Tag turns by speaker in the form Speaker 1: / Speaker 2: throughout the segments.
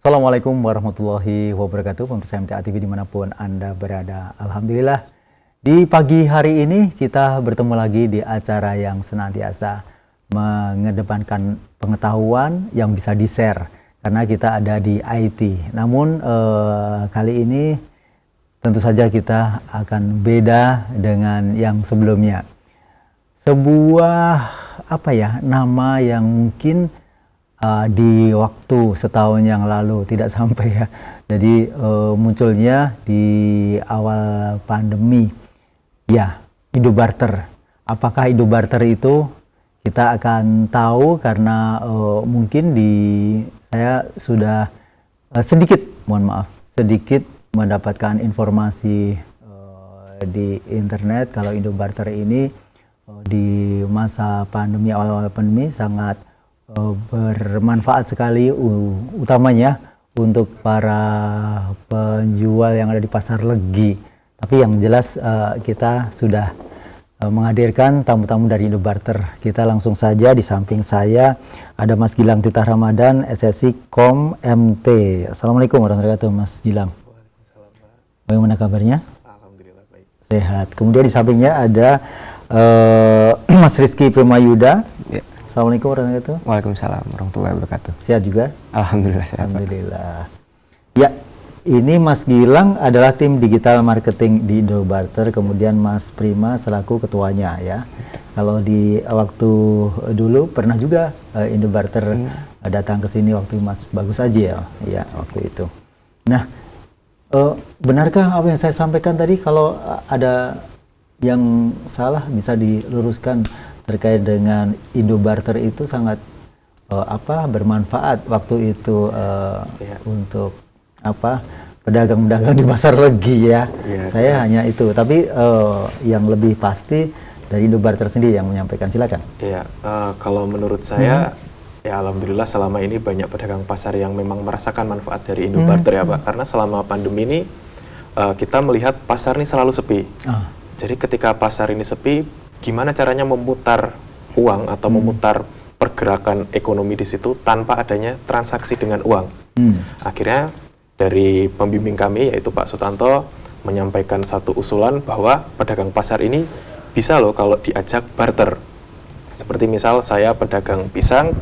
Speaker 1: Assalamualaikum warahmatullahi wabarakatuh, pemirsa MTA TV dimanapun Anda berada. Alhamdulillah, di pagi hari ini kita bertemu lagi di acara yang senantiasa mengedepankan pengetahuan yang bisa di-share, karena kita ada di IT. Namun kali ini tentu saja kita akan beda dengan yang sebelumnya. Sebuah nama yang mungkin di waktu setahun yang lalu tidak sampai ya. Jadi munculnya di awal pandemi. Ya, Indobarter. Apakah Indobarter itu? Kita akan tahu karena mungkin saya sudah sedikit mendapatkan informasi di internet kalau Indobarter ini di masa pandemi, awal-awal pandemi sangat bermanfaat sekali, utamanya untuk para penjual yang ada di pasar legi. Tapi yang jelas kita sudah menghadirkan tamu-tamu dari Indobarter. Kita langsung saja, di samping saya ada Mas Gilang Titah Ramadan, SSI Kom MT. Assalamualaikum warahmatullahi wabarakatuh, Mas Gilang.
Speaker 2: Waalaikumsalam, Pak.
Speaker 1: Bagaimana kabarnya?
Speaker 2: Alhamdulillah baik.
Speaker 1: Sehat. Kemudian di sampingnya ada Mas Rizky Primayuda.
Speaker 2: Ya.
Speaker 1: Assalamualaikum warahmatullahi wabarakatuh.
Speaker 2: Waalaikumsalam warahmatullahi wabarakatuh.
Speaker 1: Sehat juga?
Speaker 2: Alhamdulillah sehat.
Speaker 1: Alhamdulillah. Ya, ini Mas Gilang adalah tim digital marketing di Indobarter, kemudian Mas Prima selaku ketuanya ya. Kalau di waktu dulu pernah juga Indobarter datang ke sini waktu Mas Bagus aja ya waktu itu. Nah, benarkah apa yang saya sampaikan tadi? Kalau ada yang salah bisa diluruskan terkait dengan Indobarter itu sangat bermanfaat waktu itu untuk pedagang-pedagang di pasar legi ya. Saya hanya itu, tapi yang lebih pasti dari Indobarter sendiri yang menyampaikan, silakan.
Speaker 2: Iya, kalau menurut saya ya alhamdulillah selama ini banyak pedagang pasar yang memang merasakan manfaat dari Indobarter ya Pak, karena selama pandemi ini kita melihat pasar ini selalu sepi. Jadi ketika pasar ini sepi, gimana caranya memutar uang atau memutar pergerakan ekonomi di situ tanpa adanya transaksi dengan uang. Akhirnya dari pembimbing kami yaitu Pak Sutanto menyampaikan satu usulan bahwa pedagang pasar ini bisa loh kalau diajak barter. Seperti misal saya pedagang pisang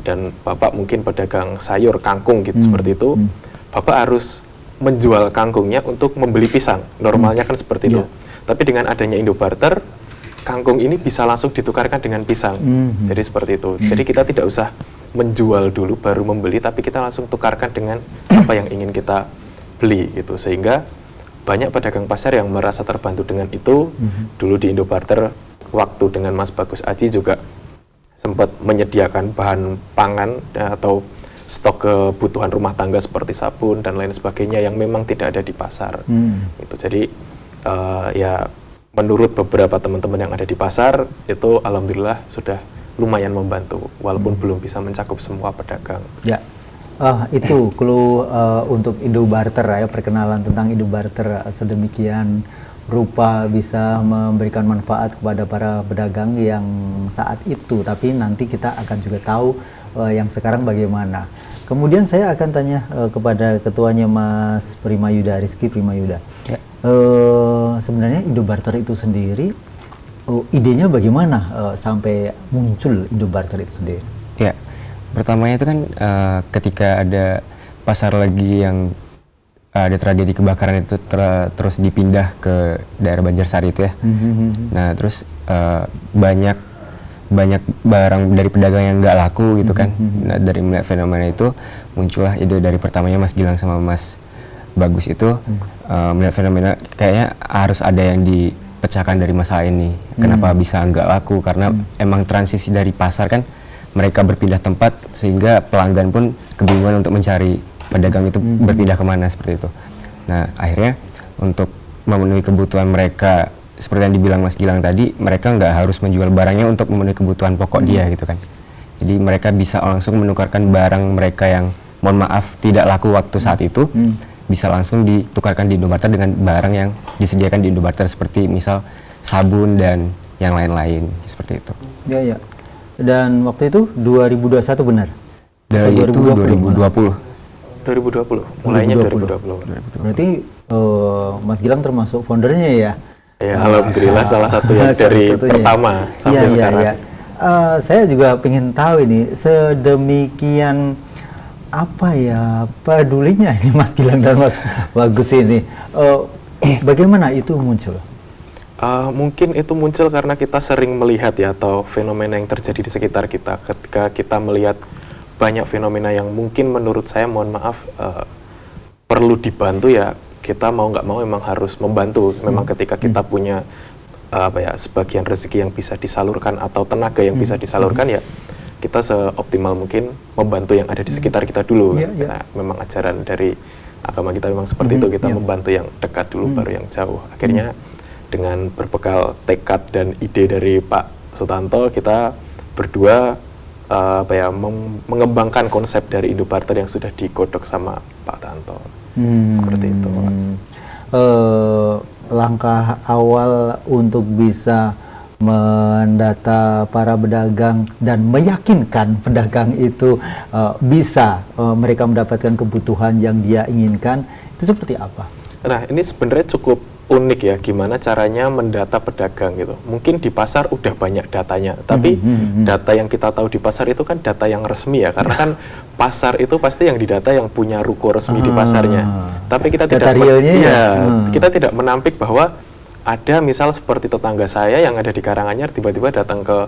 Speaker 2: dan Bapak mungkin pedagang sayur kangkung gitu seperti itu. Bapak harus menjual kangkungnya untuk membeli pisang. Normalnya kan seperti itu. Tapi dengan adanya Indobarter, kangkung ini bisa langsung ditukarkan dengan pisang. Jadi seperti itu. Jadi kita tidak usah menjual dulu baru membeli, tapi kita langsung tukarkan dengan apa yang ingin kita beli gitu. Sehingga banyak pedagang pasar yang merasa terbantu dengan itu. Dulu di Indobarter waktu dengan Mas Bagus Aji juga sempat menyediakan bahan pangan atau stok kebutuhan rumah tangga seperti sabun dan lain sebagainya yang memang tidak ada di pasar. Gitu. Jadi ya menurut beberapa teman-teman yang ada di pasar itu alhamdulillah sudah lumayan membantu walaupun belum bisa mencakup semua pedagang. Ya,
Speaker 1: itu clue untuk Indobarter ya, perkenalan tentang Indobarter sedemikian rupa bisa memberikan manfaat kepada para pedagang yang saat itu, tapi nanti kita akan juga tahu yang sekarang bagaimana. Kemudian saya akan tanya kepada ketuanya Mas Primayuda, Rizky Primayuda. Ya. Sebenarnya Indobarter itu sendiri, idenya bagaimana sampai muncul Indobarter itu sendiri?
Speaker 3: Ya, pertamanya itu kan ketika ada pasar legi yang ada tragedi kebakaran itu terus dipindah ke daerah Banjarsari itu ya. Nah terus banyak barang dari pedagang yang nggak laku gitu kan. Nah dari melihat fenomena itu muncullah ide dari pertamanya Mas Gilang sama Mas Bagus itu melihat fenomena kayaknya harus ada yang dipecahkan dari masalah ini. Kenapa bisa nggak laku? Karena emang transisi dari pasar kan mereka berpindah tempat sehingga pelanggan pun kebingungan untuk mencari pedagang itu berpindah kemana seperti itu. Nah akhirnya untuk memenuhi kebutuhan mereka seperti yang dibilang Mas Gilang tadi, mereka nggak harus menjual barangnya untuk memenuhi kebutuhan pokok dia gitu kan. Jadi mereka bisa langsung menukarkan barang mereka yang mohon maaf tidak laku waktu saat itu, bisa langsung ditukarkan di Indobarter dengan barang yang disediakan di Indobarter seperti misal sabun dan yang lain-lain seperti itu.
Speaker 1: Ya ya. Dan waktu itu 2021 benar?
Speaker 3: Dari itu 2020.
Speaker 2: 2020, mulainya 2020.
Speaker 1: Berarti Mas Gilang termasuk foundernya ya?
Speaker 2: Ya, alhamdulillah salah satu yang dari pertama sampai sekarang. Ya.
Speaker 1: Saya juga ingin tahu ini, sedemikian apa ya pedulinya ini Mas Gilang dan Mas Bagus ini. Bagaimana itu muncul?
Speaker 2: Mungkin itu muncul karena kita sering melihat ya, atau fenomena yang terjadi di sekitar kita. Ketika kita melihat banyak fenomena yang mungkin menurut saya, mohon maaf, perlu dibantu ya, kita mau nggak mau memang harus membantu. Memang ketika kita punya sebagian rezeki yang bisa disalurkan atau tenaga yang bisa disalurkan, ya kita seoptimal mungkin membantu yang ada di sekitar kita dulu. Nah, memang ajaran dari agama kita memang seperti itu, kita membantu yang dekat dulu baru yang jauh. Akhirnya dengan berbekal tekad dan ide dari Pak Sutanto, kita berdua mengembangkan konsep dari Indobarter yang sudah digodok sama Pak Tanto. Seperti itu.
Speaker 1: Langkah awal untuk bisa mendata para pedagang dan meyakinkan pedagang itu bisa mereka mendapatkan kebutuhan yang dia inginkan, itu seperti apa?
Speaker 2: Nah, ini sebenarnya cukup unik ya, gimana caranya mendata pedagang gitu. Mungkin di pasar udah banyak datanya, tapi data yang kita tahu di pasar itu kan data yang resmi ya, karena kan pasar itu pasti yang didata yang punya ruko resmi di pasarnya. Tapi kita kita tidak menampik bahwa ada misal seperti tetangga saya yang ada di Karanganyar tiba-tiba datang ke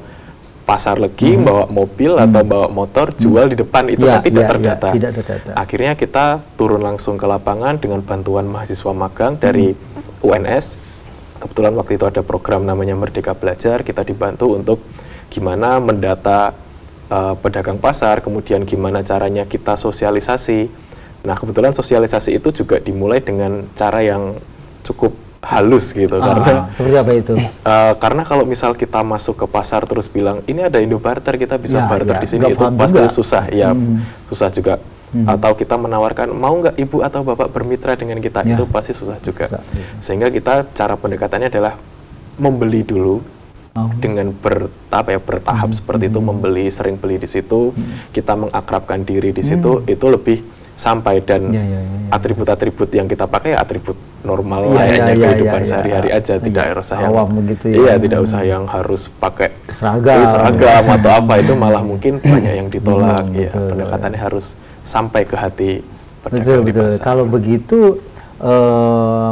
Speaker 2: Pasar Legi bawa mobil atau bawa motor jual di depan, itu kan tidak terdata.
Speaker 1: Tidak terdata.
Speaker 2: Akhirnya kita turun langsung ke lapangan dengan bantuan mahasiswa magang dari UNS. Kebetulan waktu itu ada program namanya Merdeka Belajar, kita dibantu untuk gimana mendata pedagang pasar, kemudian gimana caranya kita sosialisasi. Nah, kebetulan sosialisasi itu juga dimulai dengan cara yang cukup halus gitu, karena
Speaker 1: seperti apa itu?
Speaker 2: Karena kalau misal kita masuk ke pasar terus bilang ini ada Indobarter, kita bisa barter di sini, itu pasti juga susah, ya susah juga. Atau kita menawarkan mau nggak ibu atau bapak bermitra dengan kita, itu pasti susah juga. Sehingga kita cara pendekatannya adalah membeli dulu dengan bertahap seperti itu, membeli, sering beli di situ, kita mengakrabkan diri di situ, itu lebih sampai, dan atribut-atribut yang kita pakai atribut normal layaknya kehidupan sehari-hari aja, tidak usah yang tidak usah yang harus pakai seragam atau apa, itu malah mungkin banyak yang ditolak. Pendekatannya harus sampai ke hati pedagang di pasar.
Speaker 1: Kalau begitu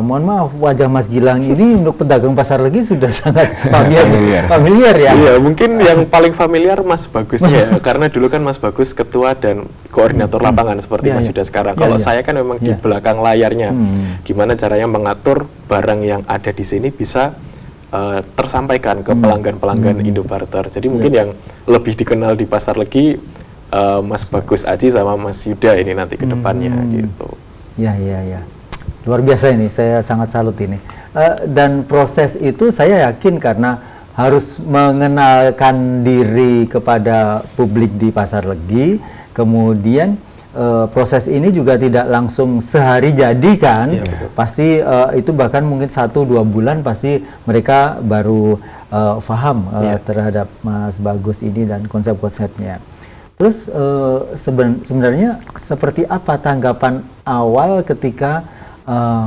Speaker 1: mohon maaf, wajah Mas Gilang ini untuk pedagang Pasar Legi sudah sangat familiar ya?
Speaker 2: Iya, mungkin yang paling familiar Mas Bagus ya, karena dulu kan Mas Bagus ketua dan koordinator lapangan seperti Mas Yuda sekarang. Kalau saya kan memang di belakang layarnya, gimana caranya mengatur barang yang ada di sini bisa tersampaikan ke pelanggan-pelanggan Indobarter. Jadi mungkin yang lebih dikenal di Pasar Legi Mas Bagus Aji sama Mas Yuda ini nanti ke depannya gitu.
Speaker 1: Ya. Luar biasa ini, saya sangat salut ini. Dan proses itu saya yakin karena harus mengenalkan diri kepada publik di Pasar Legi, kemudian proses ini juga tidak langsung sehari jadi kan, pasti itu bahkan mungkin 1-2 bulan pasti mereka baru paham terhadap Mas Bagus ini dan konsep-konsepnya. Terus sebenarnya seperti apa tanggapan awal ketika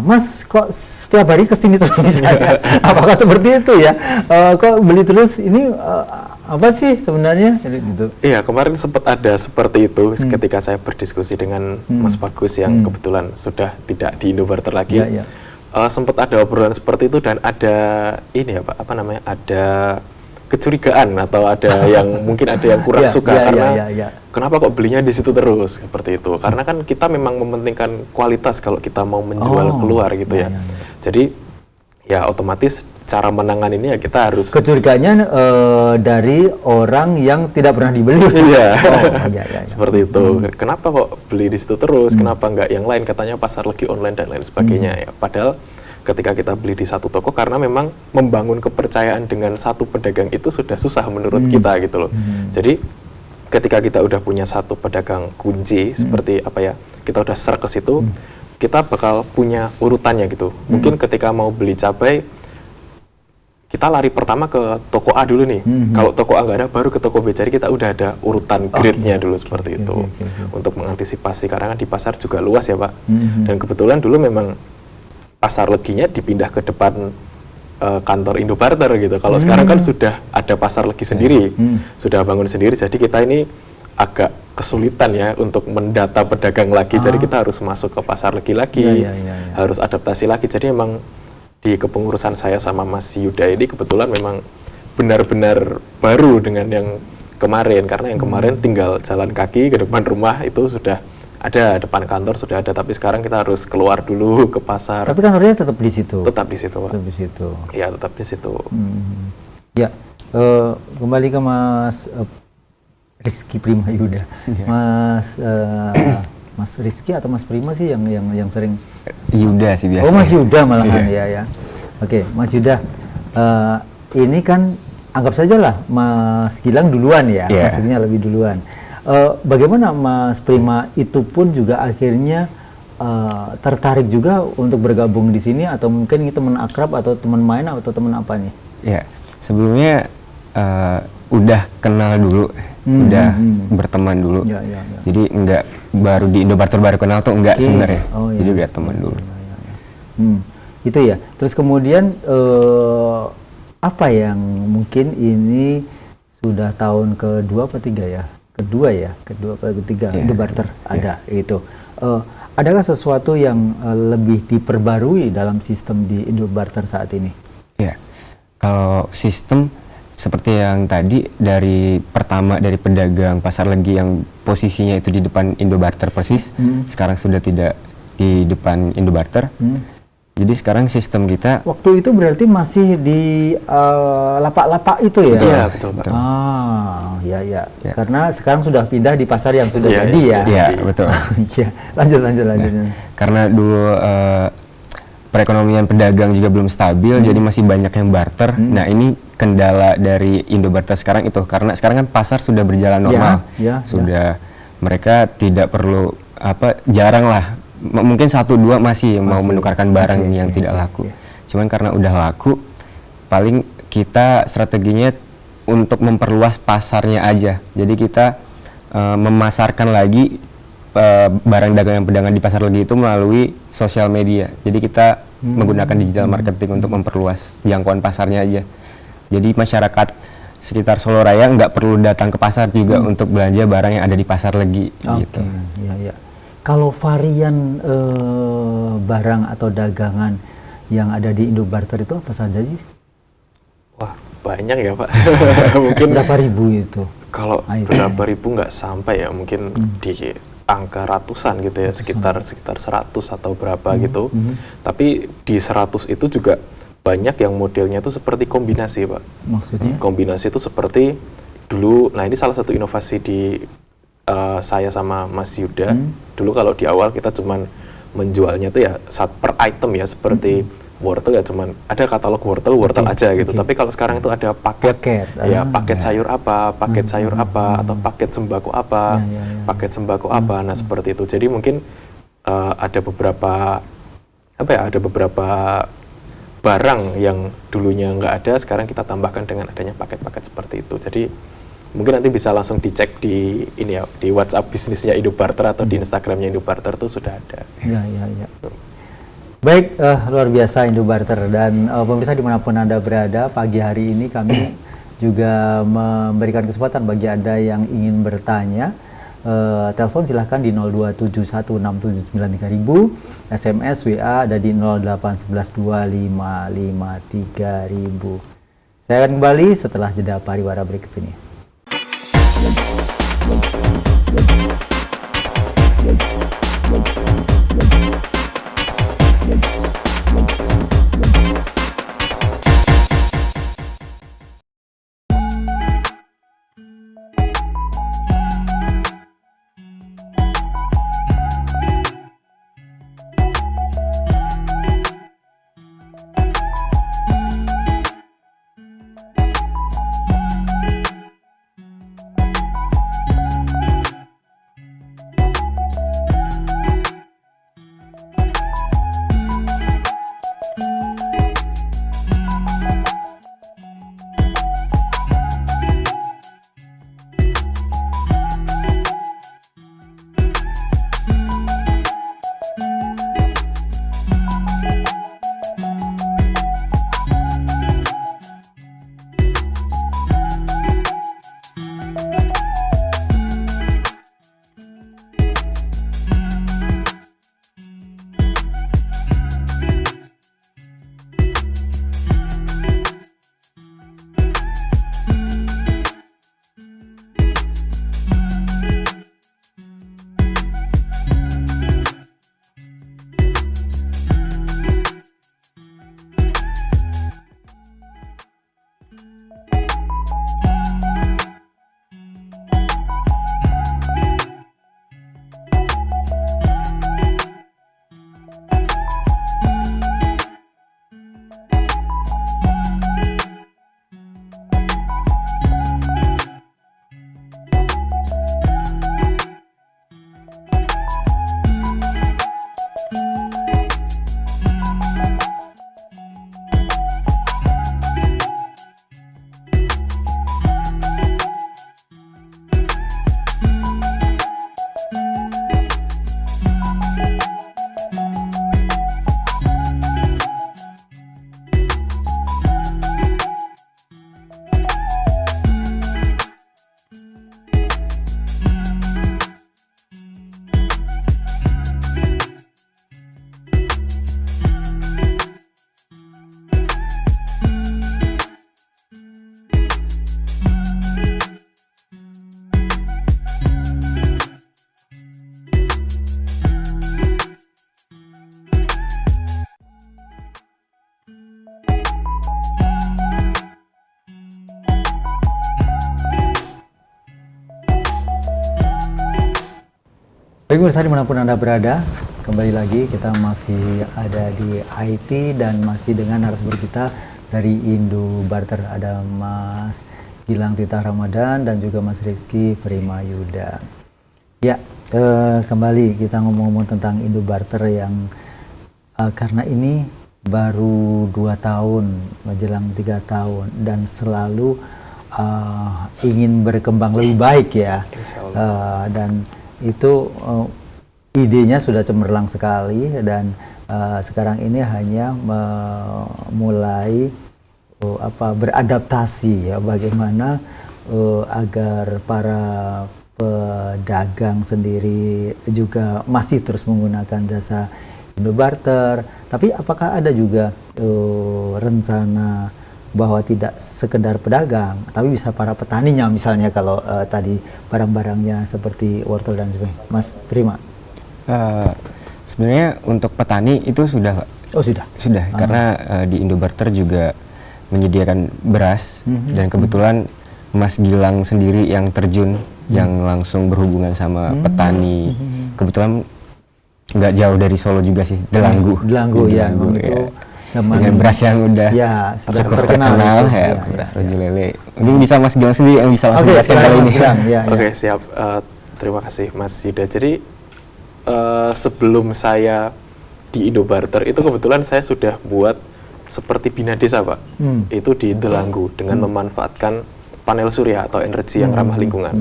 Speaker 1: Mas kok setiap hari kesini terus misalnya? Apakah seperti itu ya? Kok beli terus ini apa sih sebenarnya? Gitu.
Speaker 2: Iya, kemarin sempat ada seperti itu ketika saya berdiskusi dengan Mas Bagus yang kebetulan sudah tidak di Indobarter lagi. Sempat ada obrolan seperti itu dan ada ini ya Pak, ada kecurigaan atau ada yang mungkin ada yang kurang suka karena kenapa kok belinya di situ terus seperti itu, karena kan kita memang mementingkan kualitas kalau kita mau menjual keluar gitu ya. Jadi ya otomatis cara menangan ini ya kita harus
Speaker 1: kecuriganya dari orang yang tidak pernah dibeli.
Speaker 2: Seperti itu. Kenapa kok beli di situ terus, kenapa nggak yang lain, katanya Pasar Legi online dan lain sebagainya ya. Padahal ketika kita beli di satu toko, karena memang membangun kepercayaan dengan satu pedagang itu sudah susah menurut kita gitu loh. Jadi ketika kita udah punya satu pedagang kunci seperti kita udah serak ke situ, kita bakal punya urutannya gitu. Mungkin ketika mau beli cabai, kita lari pertama ke toko A dulu nih. Kalau toko A nggak ada, baru ke toko B. Jadi kita udah ada urutan grade-nya dulu seperti itu. Untuk mengantisipasi, karena kan di pasar juga luas ya Pak. Dan kebetulan dulu memang pasar Leginya dipindah ke depan kantor Indobarter gitu. Kalau sekarang kan sudah ada pasar Legi sendiri, sudah bangun sendiri. Jadi kita ini agak kesulitan ya untuk mendata pedagang lagi. Jadi kita harus masuk ke pasar Legi lagi, harus adaptasi lagi. Jadi memang di kepengurusan saya sama Mas Yuda ini kebetulan memang benar-benar baru dengan yang kemarin, karena yang kemarin tinggal jalan kaki ke depan rumah itu sudah ada, depan kantor sudah ada, tapi sekarang kita harus keluar dulu ke pasar.
Speaker 1: Tapi kantornya tetap di situ.
Speaker 2: Tetap di situ, Pak.
Speaker 1: Tetap di situ.
Speaker 2: Ya, tetap di situ.
Speaker 1: Ya, kembali ke Mas Rizky Prima Yuda. Mas Rizky atau Mas Prima sih yang sering?
Speaker 3: Yuda sih biasanya.
Speaker 1: Oh, Mas Yuda malahan ya. Oke, Mas Yuda, ini kan anggap saja lah Mas Gilang duluan ya, maksudnya lebih duluan. Bagaimana Mas Prima itu pun juga akhirnya tertarik juga untuk bergabung di sini, atau mungkin itu teman akrab atau teman main atau teman apa nih?
Speaker 3: Ya, sebelumnya udah kenal dulu, udah berteman dulu. Jadi enggak baru di Indobarter baru kenal tuh enggak sebenarnya. Jadi udah teman dulu.
Speaker 1: Itu ya. Terus kemudian apa yang mungkin ini sudah tahun kedua apa tiga ya? Kedua atau ketiga Indobarter ada itu. Adakah sesuatu yang lebih diperbarui dalam sistem di Indobarter saat ini?
Speaker 3: Ya, kalau sistem seperti yang tadi, dari pertama dari pedagang pasar Legi yang posisinya itu di depan Indobarter persis, sekarang sudah tidak di depan Indobarter. Jadi sekarang sistem kita
Speaker 1: waktu itu berarti masih di lapak-lapak itu ya?
Speaker 2: Iya, betul Pak.
Speaker 1: Ya. Karena sekarang sudah pindah di pasar yang sudah jadi ya?
Speaker 3: Iya, betul.
Speaker 1: Iya, lanjut.
Speaker 3: Nah, karena dulu perekonomian pedagang juga belum stabil, jadi masih banyak yang barter. Nah, ini kendala dari Indobarter sekarang itu, karena sekarang kan pasar sudah berjalan normal, sudah mereka tidak perlu jarang lah, mungkin 1-2 masih mau menukarkan barang yang tidak laku. Cuman karena udah laku, paling kita strateginya untuk memperluas pasarnya aja. Jadi kita memasarkan lagi barang dagangan pedagang di pasar Legi itu melalui sosial media. Jadi kita menggunakan digital marketing untuk memperluas jangkauan pasarnya aja. Jadi masyarakat sekitar Solo Raya nggak perlu datang ke pasar juga untuk belanja barang yang ada di pasar Legi. Gitu.
Speaker 1: Iya. Kalau varian barang atau dagangan yang ada di Indobarter itu apa saja sih?
Speaker 2: Wah, banyak ya Pak. Mungkin
Speaker 1: berapa ribu itu?
Speaker 2: Kalau berapa ribu nggak sampai ya, mungkin di angka ratusan gitu ya, sekitar 100 atau berapa gitu. Tapi di 100 itu juga banyak yang modelnya itu seperti kombinasi Pak.
Speaker 1: Maksudnya?
Speaker 2: Kombinasi itu seperti dulu, nah ini salah satu inovasi di saya sama Mas Yuda. Dulu kalau di awal kita cuman menjualnya tuh ya per item ya, seperti wortel ya cuman ada katalog wortel aja gitu. Tapi kalau sekarang itu ada paket ya, paket sayur apa, paket sayur apa, atau paket sembako apa, paket sembako apa. Nah, seperti itu. Jadi mungkin ada beberapa barang yang dulunya nggak ada, sekarang kita tambahkan dengan adanya paket-paket seperti itu. Jadi mungkin nanti bisa langsung dicek di ini ya, di WhatsApp bisnisnya Indobarter atau di Instagramnya Indobarter itu sudah ada.
Speaker 1: Iya. Baik, luar biasa Indobarter. Dan pemirsa dimanapun Anda berada, pagi hari ini kami juga memberikan kesempatan bagi Anda yang ingin bertanya. Telepon silahkan di 02716793000, SMS WA ada di 08112553000. Saya akan kembali setelah jeda pariwara berikut ini. Baik pemirsa dimanapun Anda berada, kembali lagi kita masih ada di IT dan masih dengan narasumber kita dari Indobarter. Ada Mas Gilang Tita Ramadan dan juga Mas Rizky Primayuda. Ya, kembali kita ngomong-ngomong tentang Indobarter yang karena ini baru 2 tahun, menjelang 3 tahun dan selalu ingin berkembang lebih baik ya. Dan itu idenya sudah cemerlang sekali dan sekarang ini hanya mulai beradaptasi ya, bagaimana agar para pedagang sendiri juga masih terus menggunakan jasa Indobarter. Tapi apakah ada juga rencana bahwa tidak sekedar pedagang, tapi bisa para petaninya, misalnya kalau tadi barang-barangnya seperti wortel dan sebagainya. Mas Prima.
Speaker 3: Sebenarnya untuk petani itu sudah.
Speaker 1: Oh sudah.
Speaker 3: Sudah, karena di Indobarter juga menyediakan beras dan kebetulan Mas Gilang sendiri yang terjun, yang langsung berhubungan sama petani. Kebetulan nggak jauh dari Solo juga sih, Delanggu.
Speaker 1: Delanggu ya,
Speaker 3: itu. Dengan beras yang udah cukup terkenal ya, beras Rojo Lele. Mungkin bisa Mas Gilang sendiri yang bisa langsung jelaskan kali ini.
Speaker 2: Oke, siap. Terima kasih Mas Yuda. Jadi sebelum saya di Indobarter itu kebetulan saya sudah buat seperti Bina Desa, Pak. Itu di Delanggu dengan memanfaatkan panel surya atau energi yang ramah lingkungan.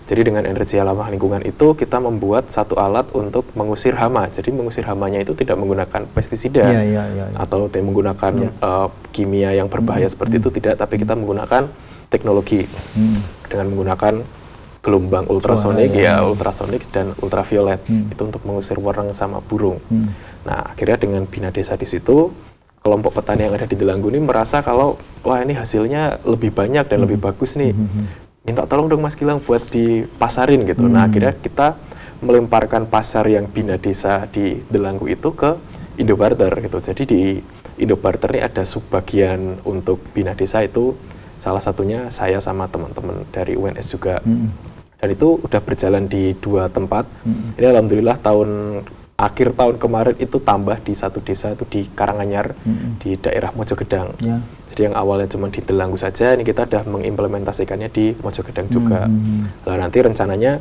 Speaker 2: Jadi dengan energi yang ramah lingkungan itu kita membuat satu alat untuk mengusir hama. Jadi mengusir hamanya itu tidak menggunakan pestisida atau tidak menggunakan kimia yang berbahaya seperti itu, tidak. Tapi kita menggunakan teknologi dengan menggunakan gelombang ultrasonik, ultrasonik dan ultraviolet itu untuk mengusir warang sama burung. Nah, akhirnya dengan Bina Desa di situ, kelompok petani yang ada di Delanggu ini merasa kalau wah ini hasilnya lebih banyak dan lebih bagus nih. Minta tolong dong Mas Gilang buat dipasarin gitu. Nah, akhirnya kita melemparkan pasar yang Bina Desa di Delanggu itu ke Indobarter gitu. Jadi di Indobarter ini ada subbagian untuk Bina Desa, itu salah satunya saya sama teman-teman dari UNS juga. Dan itu udah berjalan di 2 tempat. Ini alhamdulillah akhir tahun kemarin itu tambah di 1 desa, itu di Karanganyar, di daerah Mojogedang. Jadi yang awalnya cuma di Delanggu saja, ini kita udah mengimplementasikannya di Mojogedang juga. Nah, nanti rencananya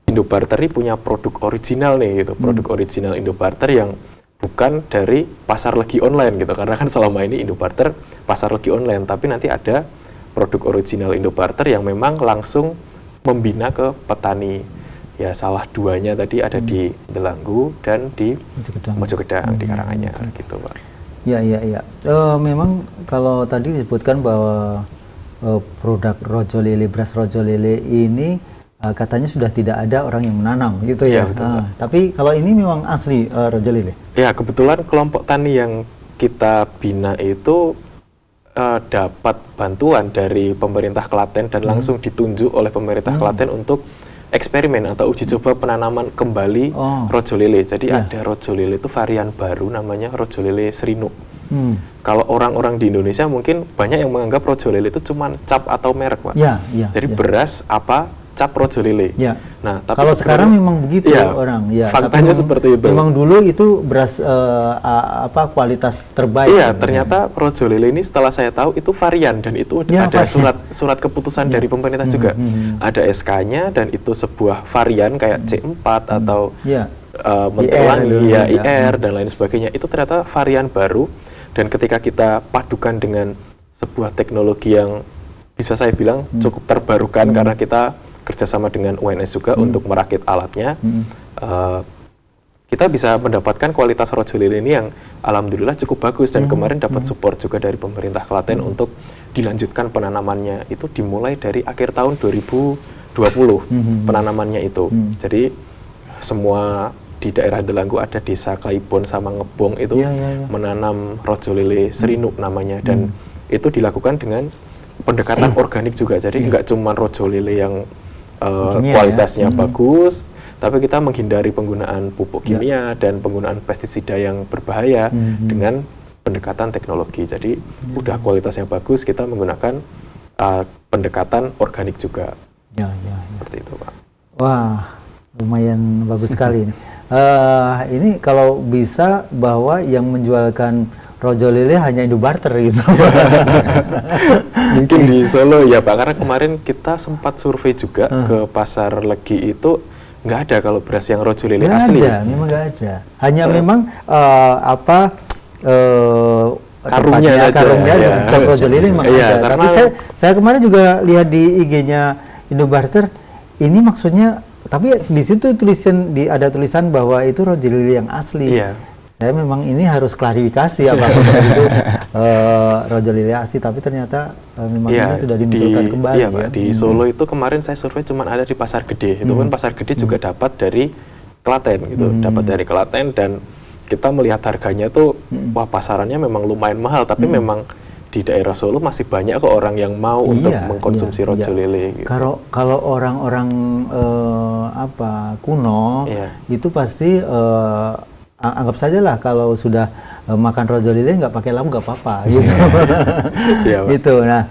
Speaker 2: Indobarter ini punya produk original nih gitu, produk original Indobarter yang bukan dari pasar legi online gitu, karena kan selama ini Indobarter pasar legi online, tapi nanti ada produk original Indobarter yang memang langsung membina ke petani. Ya, salah 2-nya tadi ada di Delanggu dan di Mojogedang, di Karanganyar gitu, Pak.
Speaker 1: Ya. Memang kalau tadi disebutkan bahwa produk Rojo Lele, beras Rojo Lele ini katanya sudah tidak ada orang yang menanam gitu ya. Tapi kalau ini memang asli Rojo Lele?
Speaker 2: Ya, kebetulan kelompok tani yang kita bina itu dapat bantuan dari pemerintah Klaten dan langsung ditunjuk oleh pemerintah Klaten untuk eksperimen atau uji coba penanaman kembali Rojo Lele. Jadi ada Rojo Lele itu varian baru namanya Rojo Lele Serinuk. Kalau orang-orang di Indonesia mungkin banyak yang menganggap Rojo Lele itu cuma cap atau merek, Pak. Jadi beras cap Rojo Lele. Nah, tapi
Speaker 1: kalau sekarang memang begitu orang.
Speaker 2: Faktanya seperti itu.
Speaker 1: Memang dulu itu beras kualitas terbaik.
Speaker 2: Ternyata Rojo Lele ini setelah saya tahu itu varian dan itu ada surat keputusan dari pemerintah juga. Ada SK-nya dan itu sebuah varian kayak C4 atau Mentelangi, IR dan lain sebagainya. Itu ternyata varian baru, dan ketika kita padukan dengan sebuah teknologi yang bisa saya bilang cukup terbarukan karena kita kerjasama dengan UNS juga untuk merakit alatnya, kita bisa mendapatkan kualitas Rojo Lele ini yang alhamdulillah cukup bagus, dan kemarin dapat support juga dari pemerintah Klaten untuk dilanjutkan penanamannya. Itu dimulai dari akhir tahun 2020 penanamannya itu. Jadi semua di daerah Delanggu ada desa Kaibon sama Ngebong itu menanam Rojo Lele Serinuk namanya, dan itu dilakukan dengan pendekatan organik juga. Jadi nggak cuma Rojo Lele yang kualitasnya bagus, tapi kita menghindari penggunaan pupuk kimia dan penggunaan pestisida yang berbahaya dengan pendekatan teknologi. Jadi udah kualitasnya bagus, kita menggunakan pendekatan organik juga. Seperti itu, Pak.
Speaker 1: Wah, lumayan bagus sekali ini. Ini kalau bisa bahwa yang menjualkan rojo lele hanya Indobarter gitu.
Speaker 2: Mungkin di Solo ya Pak, karena kemarin kita sempat survei juga ke pasar Legi itu nggak ada kalau beras yang rojo lele
Speaker 1: Nggak
Speaker 2: asli.
Speaker 1: ada, memang nggak ada. Hanya memang
Speaker 2: Karungnya
Speaker 1: tempatnya,
Speaker 2: aja,
Speaker 1: karungnya
Speaker 2: ya.
Speaker 1: stok rojo lele memang
Speaker 2: Iya,
Speaker 1: ada. Tapi
Speaker 2: karena-
Speaker 1: saya kemarin juga lihat di IG-nya Indobarter, ini maksudnya, tapi di situ ada tulisan bahwa itu rojo lele yang asli.
Speaker 2: Iya.
Speaker 1: Saya memang ini harus klarifikasi apakah itu rojo lele asli, tapi ternyata memang ini sudah dimunculkan kembali.
Speaker 2: Iya Pak,
Speaker 1: Ya.
Speaker 2: di Solo itu kemarin saya survei cuma ada di Pasar Gede. Itu pun Pasar Gede juga dapat dari Klaten gitu, dapat dari Klaten, dan kita melihat harganya tuh wah pasarannya memang lumayan mahal, tapi memang di daerah Solo masih banyak kok orang yang mau untuk mengkonsumsi rojo lele gitu.
Speaker 1: Kalau orang-orang kuno itu pasti anggap saja lah kalau sudah makan rojo lele nggak pakai lampu nggak apa-apa gitu.
Speaker 2: Iya, Pak.
Speaker 1: Gitu. Nah,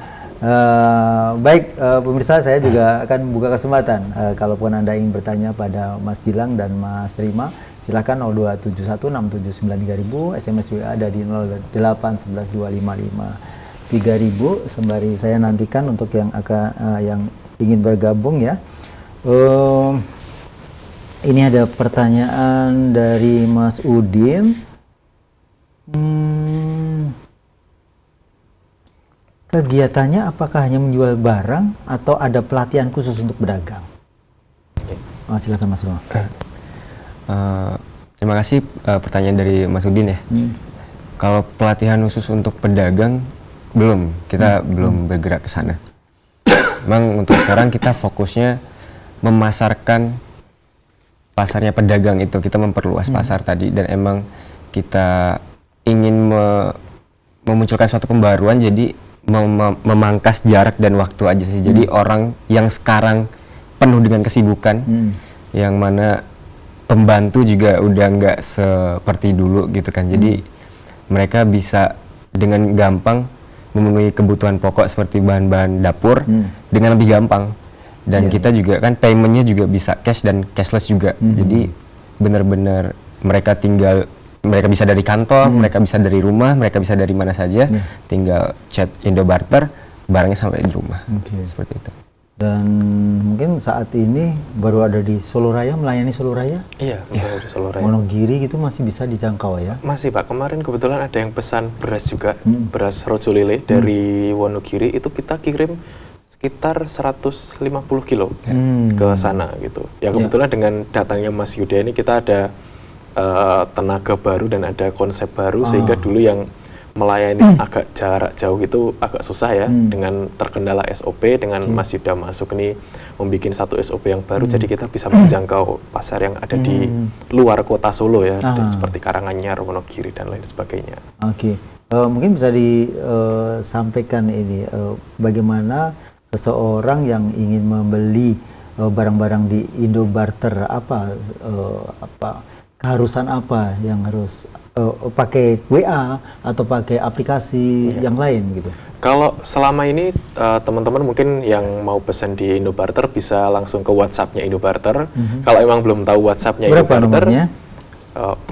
Speaker 1: baik pemirsa, saya juga akan buka kesempatan kalaupun Anda ingin bertanya pada Mas Gilang dan Mas Prima, silakan 02716793000, SMS WA ada di 08112553000 sembari saya nantikan untuk yang ingin bergabung ya. Ini ada pertanyaan dari Mas Udin. Kegiatannya apakah hanya menjual barang atau ada pelatihan khusus untuk pedagang? Silakan Mas Roma.
Speaker 3: Terima kasih pertanyaan dari Mas Udin ya. Kalau pelatihan khusus untuk pedagang belum, kita belum bergerak ke sana. Memang untuk sekarang kita fokusnya memasarkan pasarnya pedagang itu, kita memperluas pasar tadi, dan emang kita ingin memunculkan suatu pembaruan, jadi memangkas jarak dan waktu aja sih. Jadi orang yang sekarang penuh dengan kesibukan, yang mana pembantu juga udah nggak seperti dulu gitu kan. Jadi mereka bisa dengan gampang memenuhi kebutuhan pokok seperti bahan-bahan dapur dengan lebih gampang. Dan kita juga kan paymentnya juga bisa cash dan cashless juga. Jadi benar-benar mereka bisa dari kantor, mereka bisa dari rumah, mereka bisa dari mana saja, tinggal chat Indobarter, barangnya sampai di rumah. Seperti itu.
Speaker 1: Dan mungkin saat ini baru ada di Solo Raya, melayani Solo Raya?
Speaker 2: Iya, baru di Solo Raya.
Speaker 1: Wonogiri gitu masih bisa dijangkau ya?
Speaker 2: Masih Pak, kemarin kebetulan ada yang pesan beras juga, beras rojo lele dari Wonogiri, itu kita kirim sekitar 150 kilo ke sana gitu. Ya kebetulan dengan datangnya Mas Yuda ini kita ada tenaga baru dan ada konsep baru, sehingga dulu yang melayani agak jarak jauh itu agak susah ya, dengan terkendala SOP. Dengan Mas Yuda masuk ini membuat satu SOP yang baru, jadi kita bisa menjangkau pasar yang ada di luar kota Solo ya, seperti Karanganyar, Wonogiri dan lain sebagainya.
Speaker 1: Mungkin bisa disampaikan ini bagaimana seseorang yang ingin membeli barang-barang di Indobarter, keharusan apa yang harus pakai WA atau pakai aplikasi yang lain gitu?
Speaker 2: Kalau selama ini teman-teman mungkin yang mau pesan di Indobarter bisa langsung ke WhatsApp-nya Indobarter. Kalau emang belum tahu WhatsApp-nya Indobarter,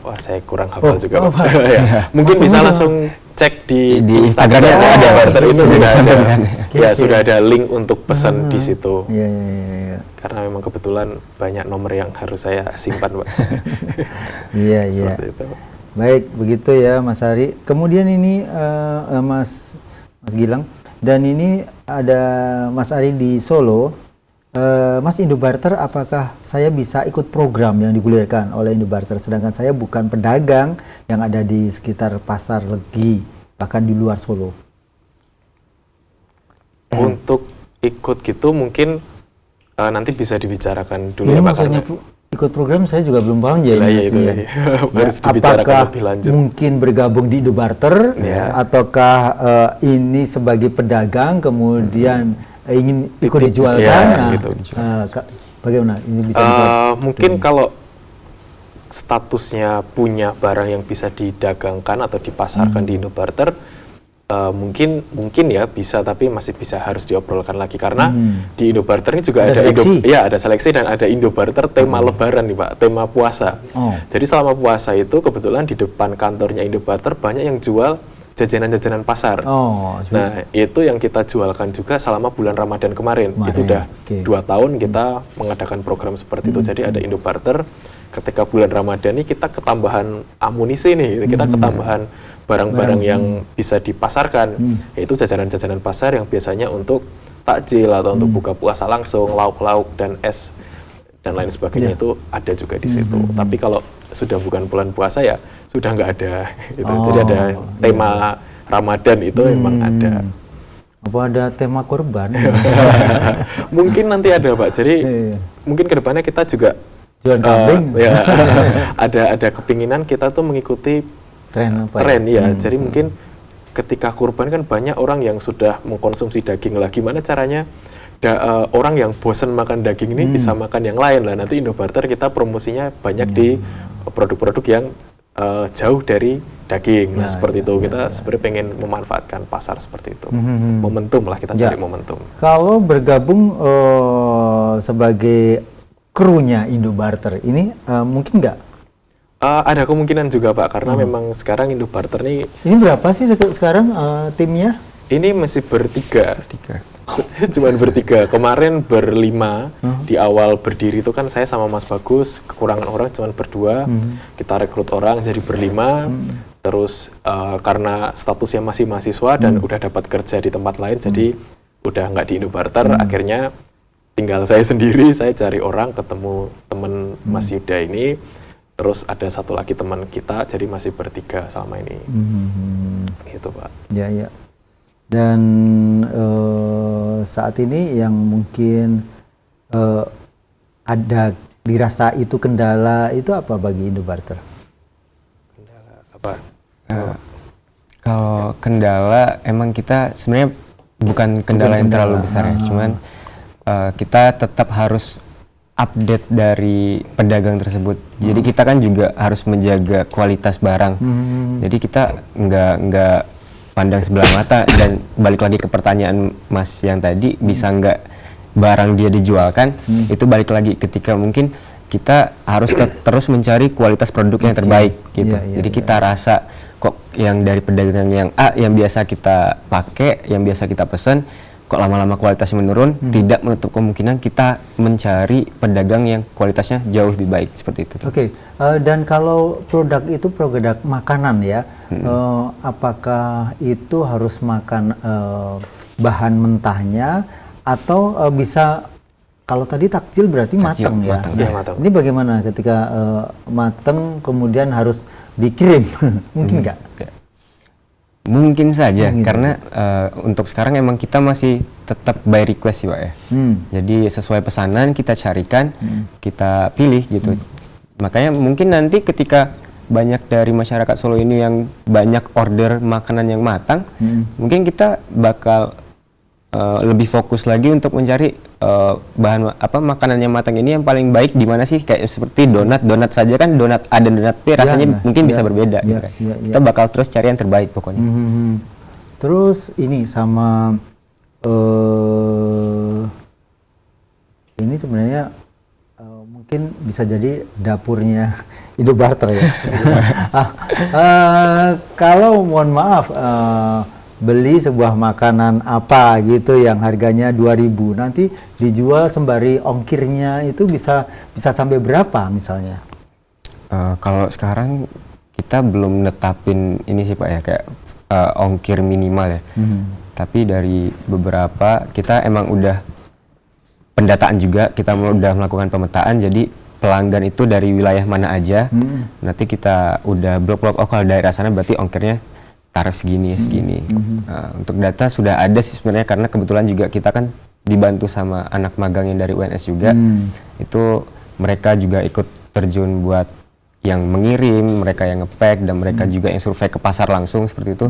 Speaker 2: wah saya kurang hafal juga. Ya, mungkin bisa langsung cek di Instagramnya ada Barter itu sudah ada. Ya sudah ada link untuk pesan di situ.
Speaker 1: Iya.
Speaker 2: Karena memang kebetulan banyak nomor yang harus saya simpan, Pak.
Speaker 1: Iya. Baik, begitu ya Mas Ari. Kemudian ini Mas Gilang, dan ini ada Mas Ari di Solo. Mas, Indobarter, apakah saya bisa ikut program yang digulirkan oleh Indobarter, sedangkan saya bukan pedagang yang ada di sekitar Pasar Legi, bahkan di luar Solo?
Speaker 2: Untuk ikut gitu mungkin nanti bisa dibicarakan dulu
Speaker 1: Ini
Speaker 2: ya Pak.
Speaker 1: maksudnya ikut program saya juga belum paham ya.
Speaker 2: Harus dibicarakan lebih lanjut.
Speaker 1: Mungkin bergabung di Indobarter, ataukah ini sebagai pedagang kemudian ingin ikut dijualkan?
Speaker 2: Gitu.
Speaker 1: Bagaimana ini bisa dijawab?
Speaker 2: Mungkin kalau statusnya punya barang yang bisa didagangkan atau dipasarkan di Indobarter, mungkin ya bisa, tapi masih bisa harus diobrolkan lagi karena di Indobarter ini juga
Speaker 1: Ada seleksi?
Speaker 2: ada seleksi dan ada Indobarter tema Lebaran nih Pak, tema puasa. Jadi selama puasa itu kebetulan di depan kantornya Indobarter banyak yang jual jajanan-jajanan pasar. Nah itu yang kita jualkan juga selama bulan Ramadan kemarin. Itu udah 2 tahun kita mengadakan program seperti itu. Jadi ada Indobarter. Ketika bulan Ramadan ini kita ketambahan amunisi nih, kita ketambahan barang-barang yang bisa dipasarkan, yaitu jajanan-jajanan pasar yang biasanya untuk takjil atau untuk buka puasa langsung, lauk-lauk dan es dan lain sebagainya itu ada juga di situ. Tapi kalau sudah bukan bulan puasa ya sudah nggak ada. Gitu. Jadi ada tema Ramadan itu memang ada.
Speaker 1: Apa ada tema kurban?
Speaker 2: Mungkin nanti ada Pak. Jadi mungkin kedepannya kita juga
Speaker 1: jual kambing.
Speaker 2: Ada kepinginan kita tuh mengikuti tren ya. Jadi mungkin ketika kurban kan banyak orang yang sudah mengkonsumsi daging lah. Gimana caranya orang yang bosan makan daging ini bisa makan yang lain lah. Nanti Indobarter kita promosinya banyak di produk-produk yang jauh dari daging. Nah seperti itu kita sebenarnya pengen memanfaatkan pasar seperti itu. Momentum lah, kita cari momentum.
Speaker 1: Kalau bergabung sebagai krunya Indobarter ini mungkin nggak?
Speaker 2: Ada kemungkinan juga Pak, karena memang sekarang Indobarter nih.
Speaker 1: Ini berapa sih sekarang timnya?
Speaker 2: Ini masih bertiga. Cuman bertiga. Kemarin berlima. Di awal berdiri itu kan saya sama Mas Bagus, kekurangan orang cuman berdua. Kita rekrut orang jadi berlima. Terus karena statusnya masih mahasiswa dan udah dapat kerja di tempat lain, jadi udah nggak di Indobarter. Akhirnya tinggal saya sendiri, saya cari orang, ketemu temen Mas Yuda ini. Terus ada satu lagi teman kita, jadi masih bertiga selama ini. Gitu Pak.
Speaker 1: Ya. Dan saat ini yang mungkin ada dirasa itu kendala itu apa bagi Indobarter?
Speaker 2: Kendala apa?
Speaker 3: Kalau kendala emang kita sebenarnya bukan kendala yang terlalu besar ya, cuman kita tetap harus update dari pedagang tersebut. Jadi kita kan juga harus menjaga kualitas barang. Jadi kita nggak pandang sebelah mata, dan balik lagi ke pertanyaan Mas yang tadi, bisa nggak barang dia dijualkan, itu balik lagi ketika mungkin kita harus terus mencari kualitas produk yang terbaik gitu. Jadi kita rasa kok yang dari pedagang yang A yang biasa kita pakai, yang biasa kita pesan, kok lama-lama kualitasnya menurun, tidak menutup kemungkinan kita mencari pedagang yang kualitasnya jauh lebih baik seperti itu.
Speaker 1: Oke. Dan kalau produk itu produk makanan ya, apakah itu harus makan bahan mentahnya atau bisa, kalau tadi takjil berarti matang ya?
Speaker 2: Matang.
Speaker 1: Ini bagaimana ketika matang kemudian harus dikirim? Mungkin nggak?
Speaker 3: Mungkin saja, karena untuk sekarang emang kita masih tetap by request sih Pak ya. Jadi sesuai pesanan kita carikan, kita pilih gitu. Makanya mungkin nanti ketika banyak dari masyarakat Solo ini yang banyak order makanan yang matang, mungkin kita bakal lebih fokus lagi untuk mencari bahan makanan yang matang ini yang paling baik di mana sih, kayak seperti donat saja kan, donat A dan donat B rasanya mungkin bisa berbeda gitu. Kita bakal terus cari yang terbaik pokoknya.
Speaker 1: Terus ini sama ini sebenarnya mungkin bisa jadi dapurnya Indobarter ya. Kalau mohon maaf beli sebuah makanan apa gitu yang harganya 2.000, nanti dijual sembari ongkirnya itu bisa sampai berapa misalnya?
Speaker 3: Kalau sekarang kita belum netapin ini sih Pak ya, kayak ongkir minimal ya. Tapi dari beberapa kita emang udah pendataan juga, kita udah melakukan pemetaan, jadi pelanggan itu dari wilayah mana aja. Nanti kita udah blok-blok, oh kalau daerah sana berarti ongkirnya tarif segini. Untuk data sudah ada sih sebenarnya, karena kebetulan juga kita kan dibantu sama anak magang yang dari UNS juga. Itu mereka juga ikut terjun buat yang mengirim, mereka yang nge-pack, dan mereka juga yang survei ke pasar langsung seperti itu.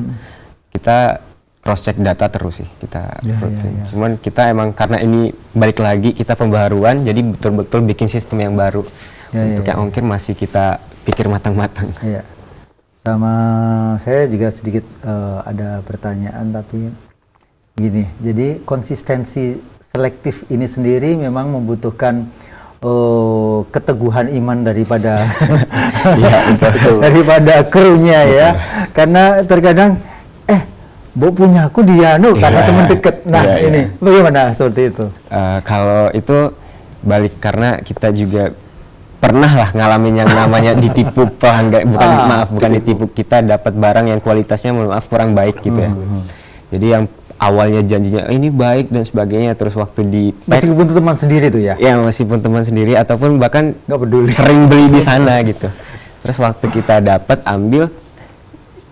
Speaker 3: Kita cross check data terus sih kita. Cuman kita emang karena ini balik lagi kita pembaharuan, jadi betul-betul bikin sistem yang baru. Untuk yang ongkir masih kita pikir matang-matang.
Speaker 1: Sama saya juga sedikit ada pertanyaan, tapi gini, jadi konsistensi selektif ini sendiri memang membutuhkan keteguhan iman daripada daripada krunya ya, karena terkadang Bo punya aku dia karena teman deket. Nah ini bagaimana seperti itu?
Speaker 3: Kalau itu balik karena kita juga pernah lah ngalamin yang namanya ditipu pelanggan, bukan ditipu, kita dapat barang yang kualitasnya mohon maaf kurang baik gitu ya. Jadi yang awalnya janjinya ini baik dan sebagainya, terus waktu di
Speaker 1: meskipun teman sendiri tuh ya?
Speaker 3: Ya meskipun teman sendiri ataupun bahkan
Speaker 1: nggak peduli,
Speaker 3: sering beli di sana gitu. Terus waktu kita dapat ambil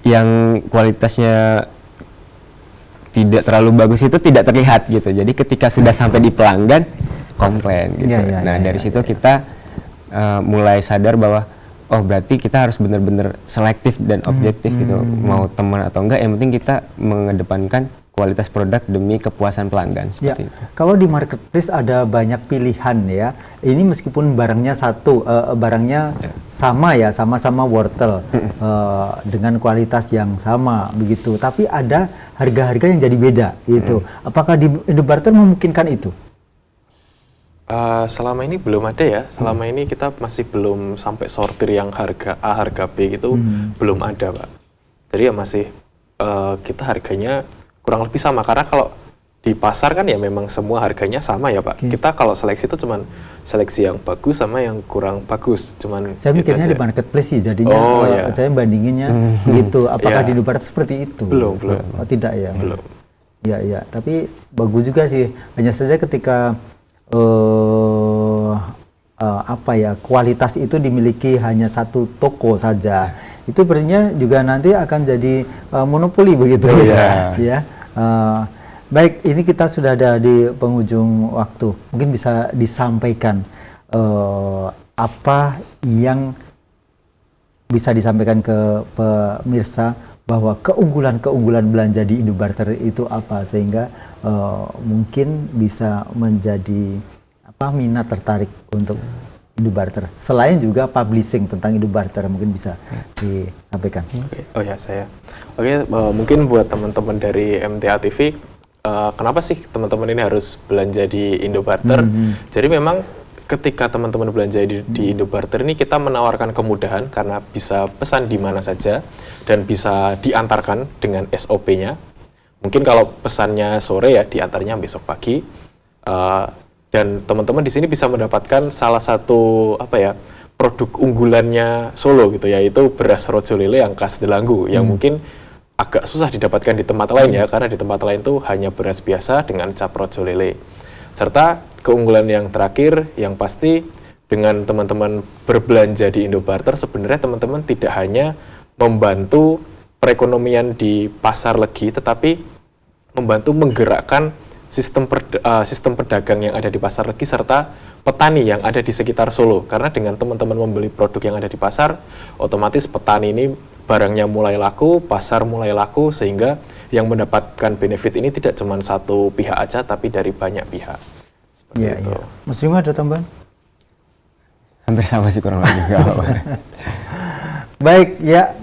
Speaker 3: yang kualitasnya tidak terlalu bagus itu tidak terlihat gitu. Jadi ketika sudah sampai di pelanggan komplain gitu. Dari situ kita mulai sadar bahwa oh berarti kita harus benar-benar selektif dan objektif gitu. Mau teman atau enggak, yang penting kita mengedepankan kualitas produk demi kepuasan pelanggan seperti itu.
Speaker 1: Kalau di marketplace ada banyak pilihan ya. Ini meskipun barangnya barangnya sama ya, sama-sama wortel dengan kualitas yang sama begitu. Tapi ada harga-harga yang jadi beda gitu. Apakah di Indobarter memungkinkan itu?
Speaker 2: Selama ini belum ada ya. Selama ini kita masih belum sampai sortir yang harga A, harga B gitu belum ada, Pak. Jadi ya masih kita harganya kurang lebih sama, karena kalau di pasar kan ya memang semua harganya sama ya Pak. Kita kalau seleksi itu cuman seleksi yang bagus sama yang kurang bagus. Cuman
Speaker 1: saya mikirnya di marketplace sih jadinya saya bandinginnya gitu. Apakah di Indobarter seperti itu?
Speaker 2: Belum.
Speaker 1: Oh, tidak ya?
Speaker 2: Belum.
Speaker 1: Iya. Tapi bagus juga sih. Hanya saja ketika kualitas itu dimiliki hanya satu toko saja, itu berarti juga nanti akan jadi monopoli begitu ya. Baik, ini kita sudah ada di penghujung waktu. Mungkin bisa disampaikan apa yang bisa disampaikan ke pemirsa bahwa keunggulan belanja di Indobarter itu apa, sehingga mungkin bisa menjadi minat tertarik untuk Indobarter. Selain juga publishing tentang Indobarter, mungkin bisa disampaikan.
Speaker 2: Oh ya, saya. Mungkin buat teman-teman dari MTA TV, kenapa sih teman-teman ini harus belanja di Indobarter? Jadi memang ketika teman-teman belanja di Indobarter ini, kita menawarkan kemudahan karena bisa pesan di mana saja dan bisa diantarkan dengan SOP-nya. Mungkin kalau pesannya sore ya diantarnya besok pagi. Dan teman-teman di sini bisa mendapatkan salah satu produk unggulannya Solo gitu, yaitu beras rojo lele yang khas Delanggu, yang mungkin agak susah didapatkan di tempat lain ya, karena di tempat lain tuh hanya beras biasa dengan cap rojo lele. Serta keunggulan yang terakhir yang pasti, dengan teman-teman berbelanja di Indobarter, sebenarnya teman-teman tidak hanya membantu perekonomian di pasar Legi, tetapi membantu menggerakkan sistem pedagang yang ada di pasar Legi serta petani yang ada di sekitar Solo. Karena dengan teman-teman membeli produk yang ada di pasar, otomatis petani ini barangnya mulai laku, pasar mulai laku, sehingga yang mendapatkan benefit ini tidak cuma satu pihak aja, tapi dari banyak pihak.
Speaker 1: Iya. Mas Rima ada tambahan?
Speaker 3: Hampir sama sih kurang lebih.
Speaker 1: Baik, ya,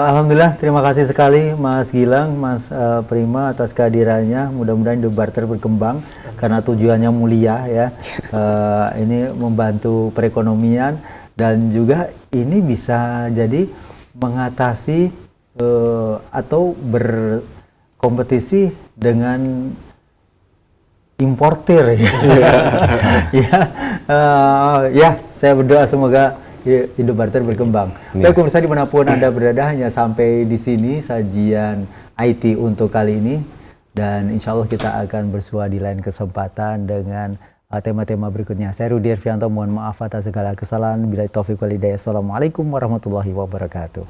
Speaker 1: alhamdulillah, terima kasih sekali Mas Gilang, Mas Prima atas kehadirannya. Mudah-mudahan Indobarter berkembang karena tujuannya mulia ya. Ini membantu perekonomian dan juga ini bisa jadi mengatasi atau berkompetisi dengan importir. Ya, saya berdoa semoga Indobarter berkembang. Baik pemirsa dimanapun Anda berada, hanya sampai di sini sajian IT untuk kali ini, dan insya Allah kita akan bersua di lain kesempatan dengan tema-tema berikutnya. Saya Rudi Ervianto, mohon maaf atas segala kesalahan. Billahi taufiq wal hidayah. Assalamualaikum warahmatullahi wabarakatuh.